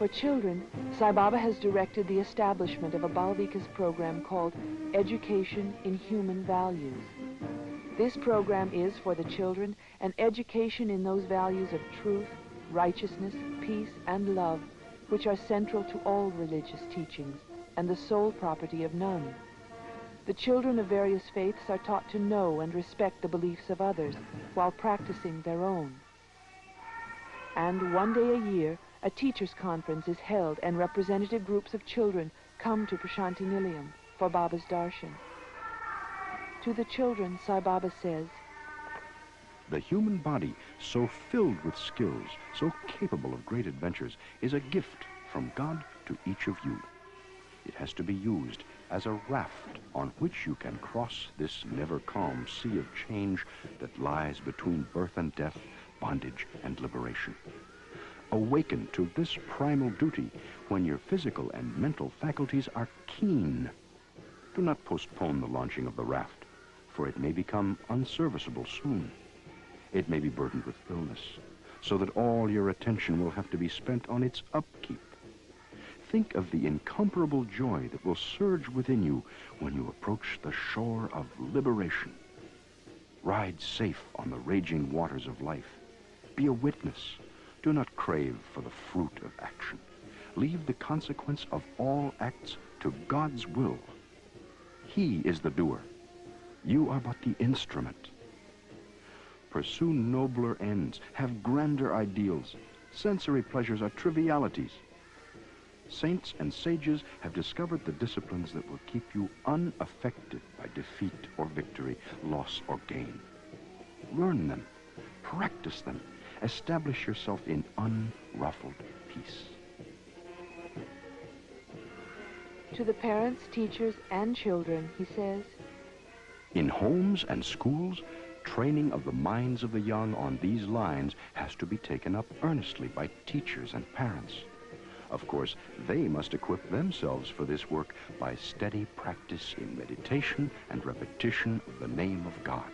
For children, Sai Baba has directed the establishment of a Balvikas program called Education in Human Values. This program is, for the children, an education in those values of truth, righteousness, peace, and love, which are central to all religious teachings and the sole property of none. The children of various faiths are taught to know and respect the beliefs of others while practicing their own. And one day a year, a teachers' conference is held and representative groups of children come to Prashanti Nilayam for Baba's darshan. To the children, Sai Baba says, "The human body, so filled with skills, so capable of great adventures, is a gift from God to each of you. It has to be used as a raft on which you can cross this never-calm sea of change that lies between birth and death, bondage and liberation. Awaken to this primal duty when your physical and mental faculties are keen. Do not postpone the launching of the raft, for it may become unserviceable soon. It may be burdened with illness, so that all your attention will have to be spent on its upkeep. Think of the incomparable joy that will surge within you when you approach the shore of liberation. Ride safe on the raging waters of life. Be a witness. Do not crave for the fruit of action. Leave the consequence of all acts to God's will. He is the doer. You are but the instrument. Pursue nobler ends. Have grander ideals. Sensory pleasures are trivialities. Saints and sages have discovered the disciplines that will keep you unaffected by defeat or victory, loss or gain. Learn them. Practice them. Establish yourself in unruffled peace." To the parents, teachers, and children, he says, "In homes and schools, training of the minds of the young on these lines has to be taken up earnestly by teachers and parents. Of course, they must equip themselves for this work by steady practice in meditation and repetition of the name of God.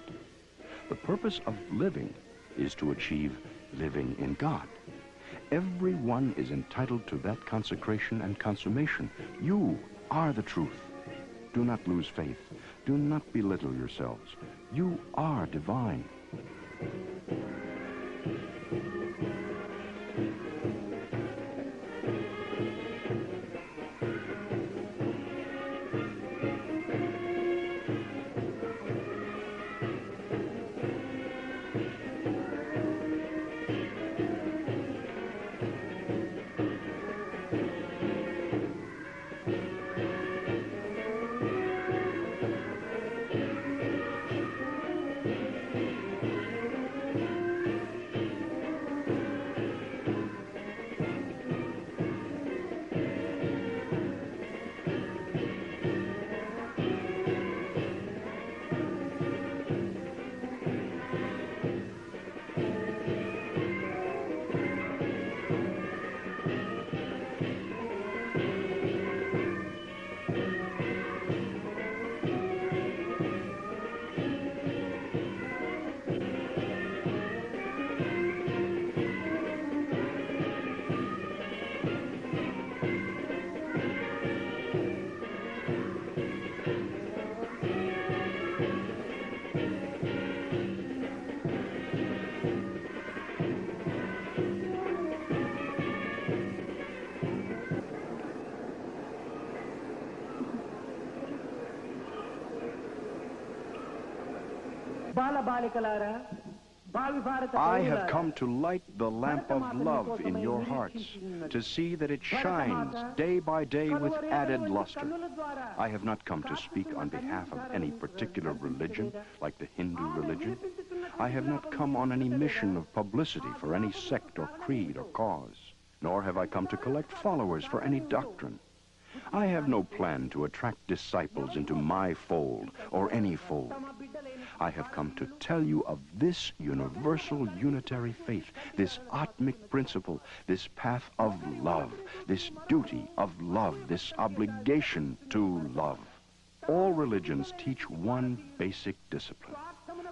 The purpose of living is to achieve living in God. Everyone is entitled to that consecration and consummation. You are the truth. Do not lose faith. Do not belittle yourselves. You are divine." I have come to light the lamp of love in your hearts, to see that it shines day by day with added luster. I have not come to speak on behalf of any particular religion, like the Hindu religion. I have not come on any mission of publicity for any sect or creed or cause, nor have I come to collect followers for any doctrine. I have no plan to attract disciples into my fold or any fold. I have come to tell you of this universal unitary faith, this Atmic principle, this path of love, this duty of love, this obligation to love. All religions teach one basic discipline: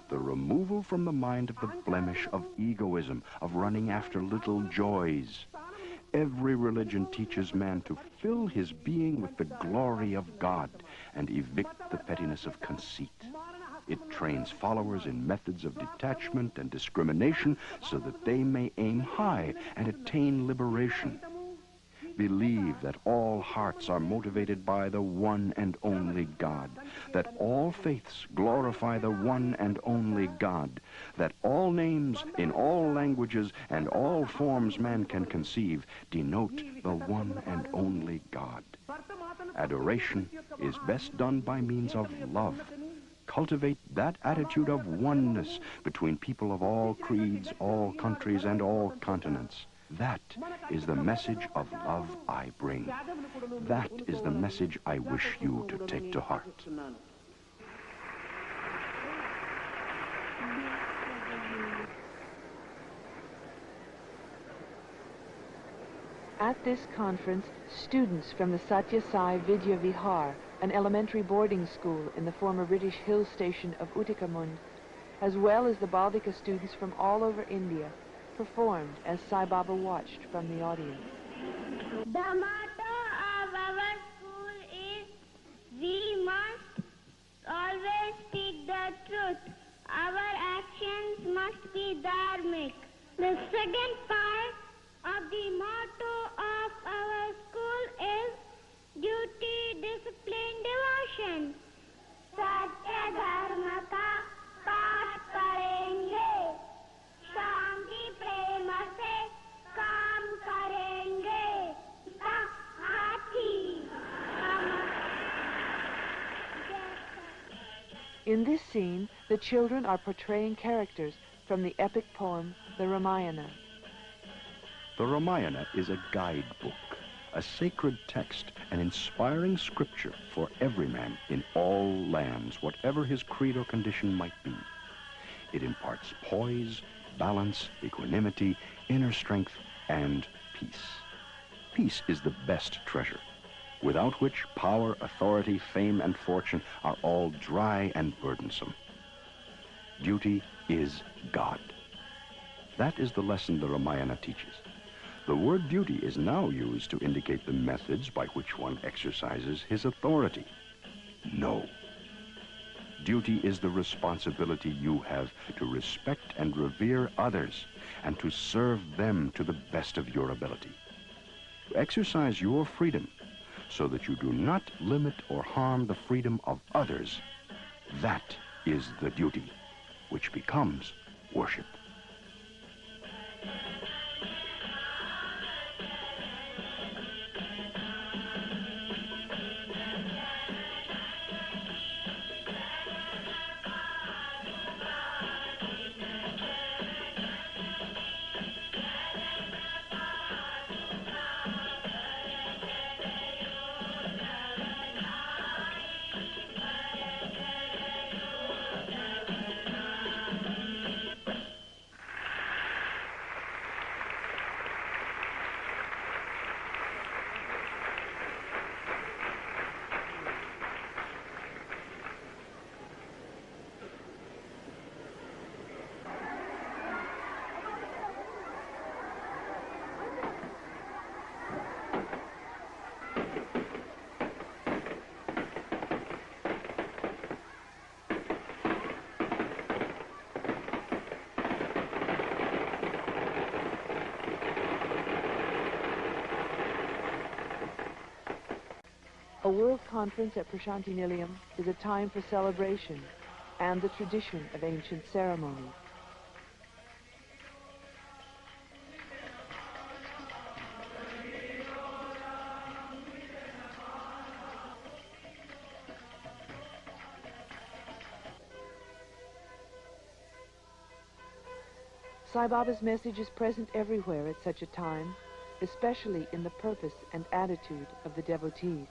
the removal from the mind of the blemish of egoism, of running after little joys. Every religion teaches man to fill his being with the glory of God and evict the pettiness of conceit. It trains followers in methods of detachment and discrimination so that they may aim high and attain liberation. Believe that all hearts are motivated by the one and only God, that all faiths glorify the one and only God, that all names in all languages and all forms man can conceive denote the one and only God. Adoration is best done by means of love. Cultivate that attitude of oneness between people of all creeds, all countries, and all continents. That is the message of love I bring. That is the message I wish you to take to heart. At this conference, students from the Sathya Sai Vidya Vihar, an elementary boarding school in the former British hill station of Uttikamund, as well as the Balvika students from all over India, performed as Sai Baba watched from the audience. The motto of our school is, we must always speak the truth. Our actions must be dharmic. The second part of the motto of our school is duty, discipline, devotion. Satya dharma ka path karenge, शांति प्रेम से काम करेंगे, हाथी। In this scene, the children are portraying characters from the epic poem, the Ramayana. The Ramayana is a guidebook, a sacred text, an inspiring scripture for every man in all lands, whatever his creed or condition might be. It imparts poise, balance, equanimity, inner strength, and peace. Peace is the best treasure, without which power, authority, fame, and fortune are all dry and burdensome. Duty is God. That is the lesson the Ramayana teaches. The word duty is now used to indicate the methods by which one exercises his authority. No. Duty is the responsibility you have to respect and revere others and to serve them to the best of your ability. To exercise your freedom so that you do not limit or harm the freedom of others, that is the duty, which becomes worship. A world conference at Prashanti Nilayam is a time for celebration and the tradition of ancient ceremonies. Sai Baba's message is present everywhere at such a time, especially in the purpose and attitude of the devotees.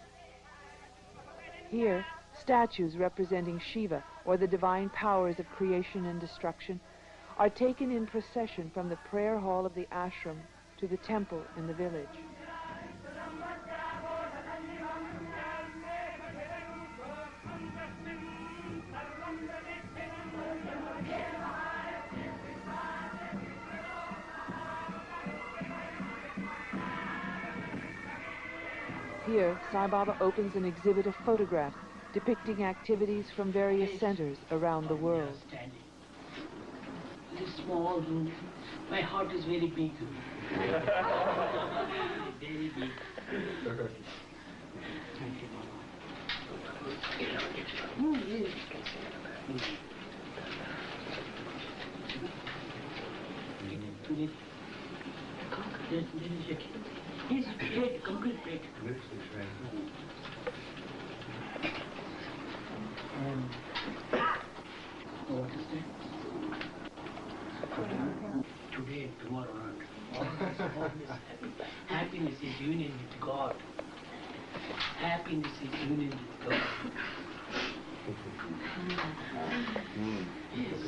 Here, statues representing Shiva, or the divine powers of creation and destruction, are taken in procession from the prayer hall of the ashram to the temple in the village. Here, Sai Baba opens an exhibit of photographs depicting activities from various centers around the world. This small room, my heart is very big. Very big. Thank you, Baba. Today, he's plate, complete plate. What is that? Today, tomorrow, always happy. Happiness is union with God. Happiness is union with God. Yes.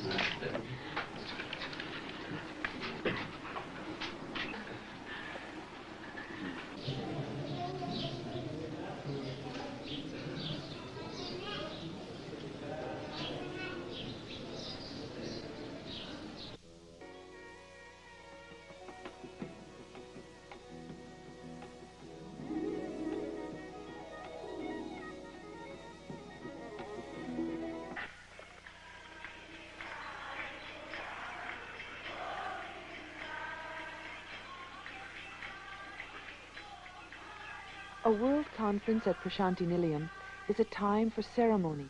A world conference at Prashanti Nilayam is a time for ceremony.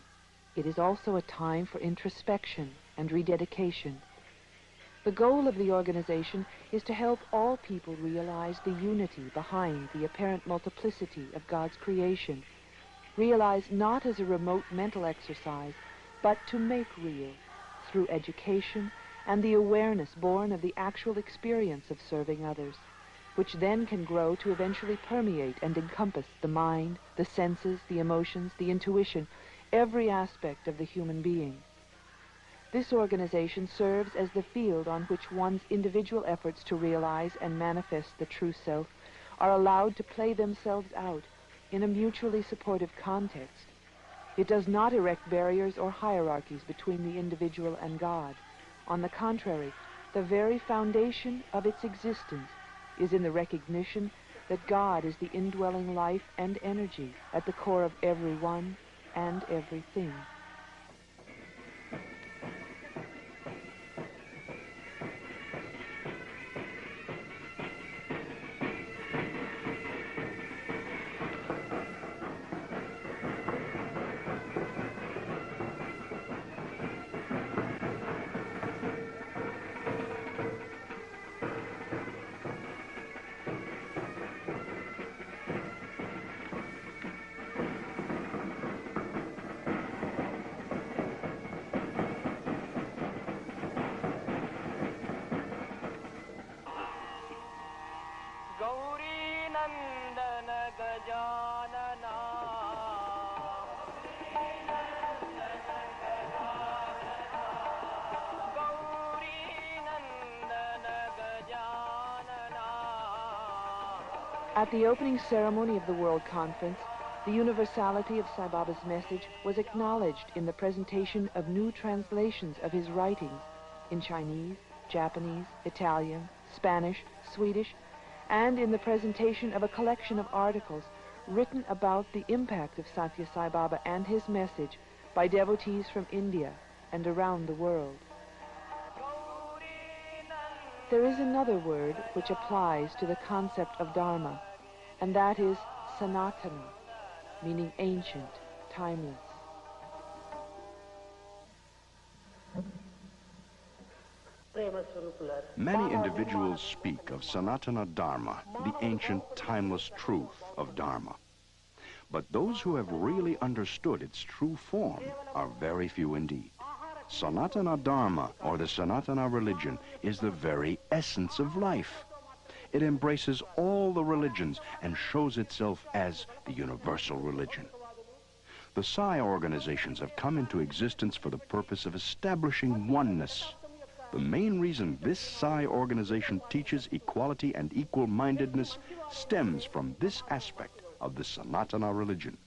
It is also a time for introspection and rededication. The goal of the organization is to help all people realize the unity behind the apparent multiplicity of God's creation, realize not as a remote mental exercise, but to make real through education and the awareness born of the actual experience of serving others, which then can grow to eventually permeate and encompass the mind, the senses, the emotions, the intuition, every aspect of the human being. This organization serves as the field on which one's individual efforts to realize and manifest the true self are allowed to play themselves out in a mutually supportive context. It does not erect barriers or hierarchies between the individual and God. On the contrary, the very foundation of its existence is in the recognition that God is the indwelling life and energy at the core of everyone and everything. At the opening ceremony of the World Conference, the universality of Sai Baba's message was acknowledged in the presentation of new translations of his writings in Chinese, Japanese, Italian, Spanish, Swedish, and in the presentation of a collection of articles written about the impact of Sathya Sai Baba and his message by devotees from India and around the world. There is another word which applies to the concept of Dharma, and that is Sanatana, meaning ancient, timeless. Many individuals speak of Sanatana Dharma, the ancient, timeless truth of Dharma. But those who have really understood its true form are very few indeed. Sanatana Dharma, or the Sanatana religion, is the very essence of life. It embraces all the religions and shows itself as the universal religion. The Sai organizations have come into existence for the purpose of establishing oneness. The main reason this Sai organization teaches equality and equal-mindedness stems from this aspect of the Sanatana religion.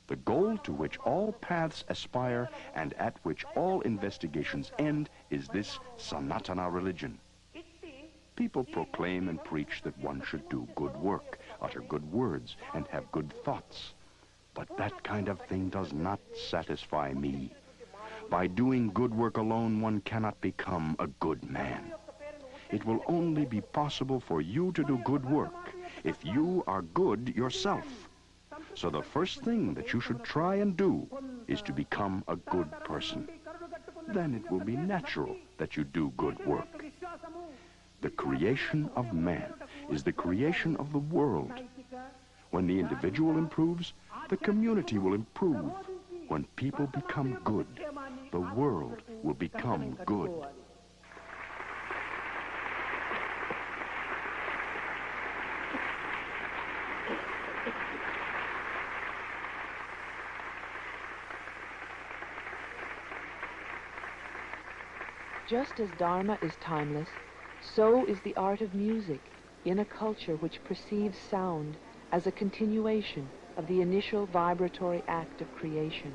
The goal to which all paths aspire and at which all investigations end is this Sanatana religion. People proclaim and preach that one should do good work, utter good words, and have good thoughts. But that kind of thing does not satisfy me. By doing good work alone, one cannot become a good man. It will only be possible for you to do good work if you are good yourself. So the first thing that you should try and do is to become a good person. Then it will be natural that you do good work. The creation of man is the creation of the world. When the individual improves, the community will improve. When people become good, the world will become good. Just as Dharma is timeless, so is the art of music in a culture which perceives sound as a continuation of the initial vibratory act of creation.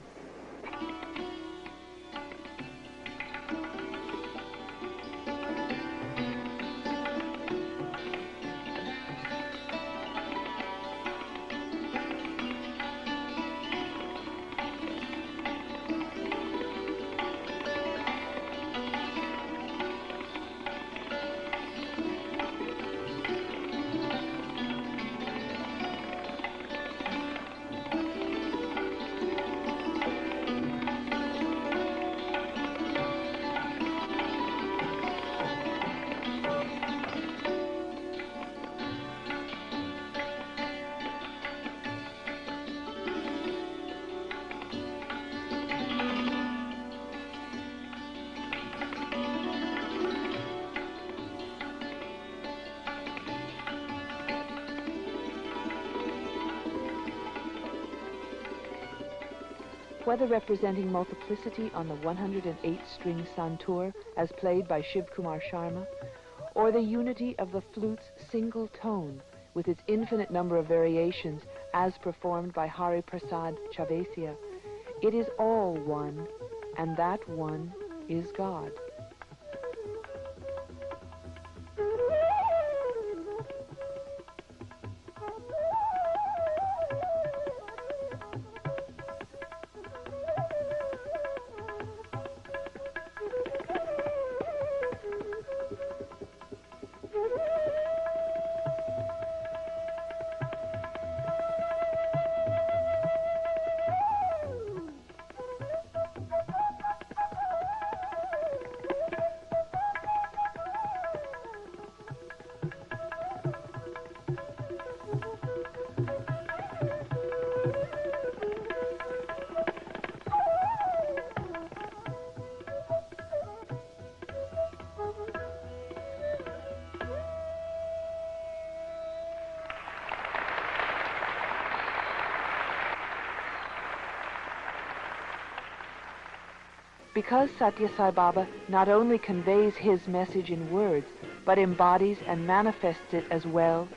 Whether representing multiplicity on the 108-string santur as played by Shiv Kumar Sharma, or the unity of the flute's single tone with its infinite number of variations as performed by Hari Prasad Chavesia, it is all one, and that one is God. Because Sathya Sai Baba not only conveys his message in words, but embodies and manifests it as well,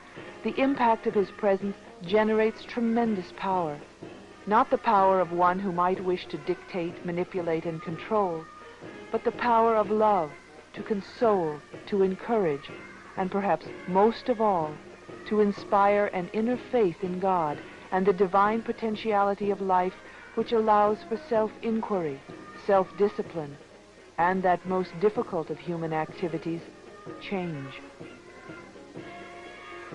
the impact of his presence generates tremendous power. Not the power of one who might wish to dictate, manipulate, and control, but the power of love, to console, to encourage, and perhaps most of all, to inspire an inner faith in God and the divine potentiality of life which allows for self-inquiry, self-discipline, and that most difficult of human activities, change.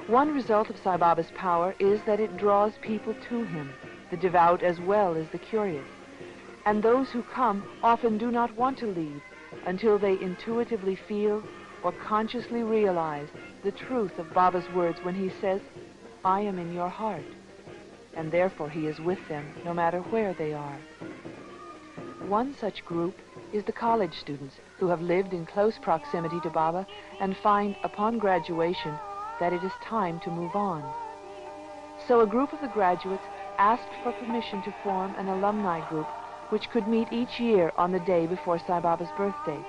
One result of Sai Baba's power is that it draws people to him, the devout as well as the curious. And those who come often do not want to leave until they intuitively feel or consciously realize the truth of Baba's words when he says, "I am in your heart," and therefore he is with them no matter where they are. One such group is the college students who have lived in close proximity to Baba and find upon graduation that it is time to move on. So a group of the graduates asked for permission to form an alumni group which could meet each year on the day before Sai Baba's birthday.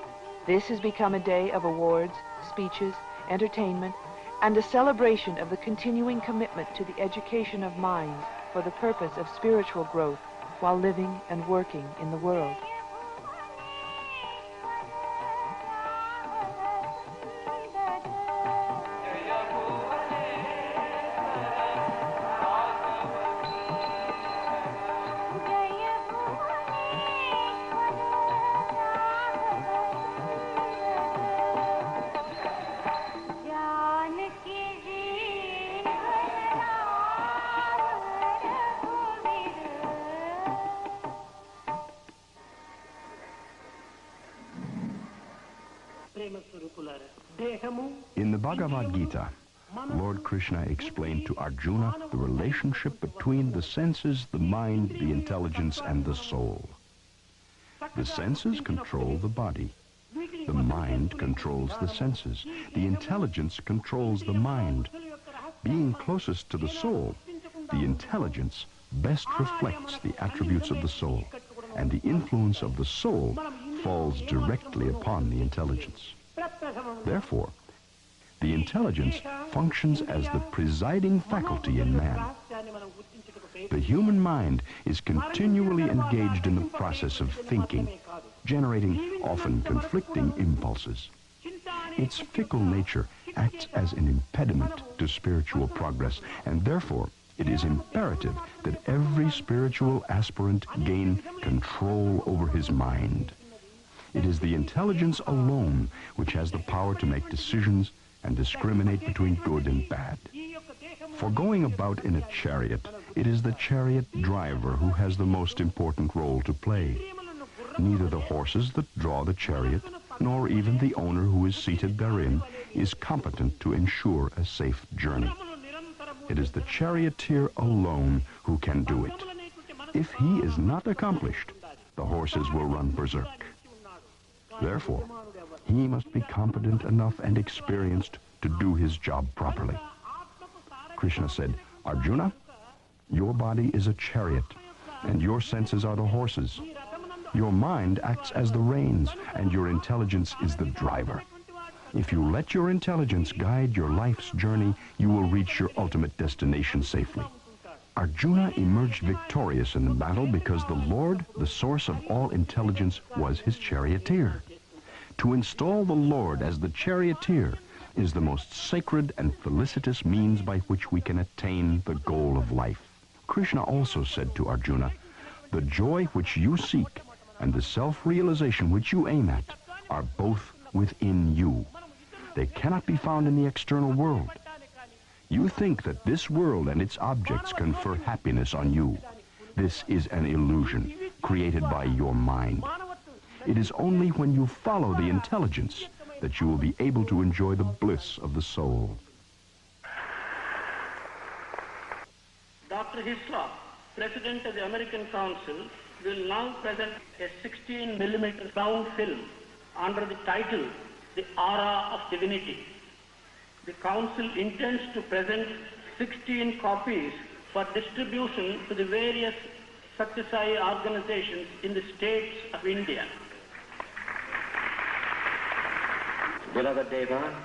This has become a day of awards, speeches, entertainment, and a celebration of the continuing commitment to the education of minds for the purpose of spiritual growth while living and working in the world. In the Bhagavad Gita, Lord Krishna explained to Arjuna the relationship between the senses, the mind, the intelligence, and the soul. The senses control the body. The mind controls the senses. The intelligence controls the mind. Being closest to the soul, the intelligence best reflects the attributes of the soul, and the influence of the soul falls directly upon the intelligence. Therefore, the intelligence functions as the presiding faculty in man. The human mind is continually engaged in the process of thinking, generating often conflicting impulses. Its fickle nature acts as an impediment to spiritual progress, and therefore it is imperative that every spiritual aspirant gain control over his mind. It is the intelligence alone which has the power to make decisions and discriminate between good and bad. For going about in a chariot, it is the chariot driver who has the most important role to play. Neither the horses that draw the chariot, nor even the owner who is seated therein, is competent to ensure a safe journey. It is the charioteer alone who can do it. If he is not accomplished, the horses will run berserk. Therefore, he must be competent enough and experienced to do his job properly. Krishna said, Arjuna, your body is a chariot, and your senses are the horses. Your mind acts as the reins, and your intelligence is the driver. If you let your intelligence guide your life's journey, you will reach your ultimate destination safely. Arjuna emerged victorious in the battle because the Lord, the source of all intelligence, was his charioteer. To install the Lord as the charioteer is the most sacred and felicitous means by which we can attain the goal of life. Krishna also said to Arjuna, the joy which you seek and the self-realization which you aim at are both within you. They cannot be found in the external world. You think that this world and its objects confer happiness on you. This is an illusion created by your mind. It is only when you follow the intelligence that you will be able to enjoy the bliss of the soul. Dr. Hislop, President of the American Council, will now present a 16mm round film under the title, The Aura of Divinity. The Council intends to present 16 copies for distribution to the various Sathya Sai organizations in the states of India. Beloved Deva,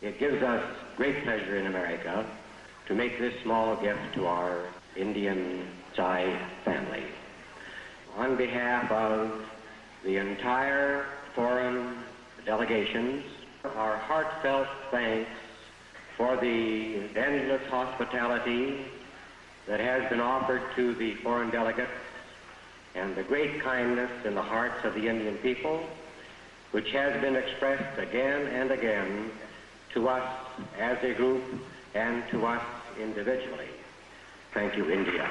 it gives us great pleasure in America to make this small gift to our Indian Sai family. On behalf of the entire foreign delegations, our heartfelt thanks for the endless hospitality that has been offered to the foreign delegates and the great kindness in the hearts of the Indian people, which has been expressed again and again to us as a group and to us individually. Thank you, India.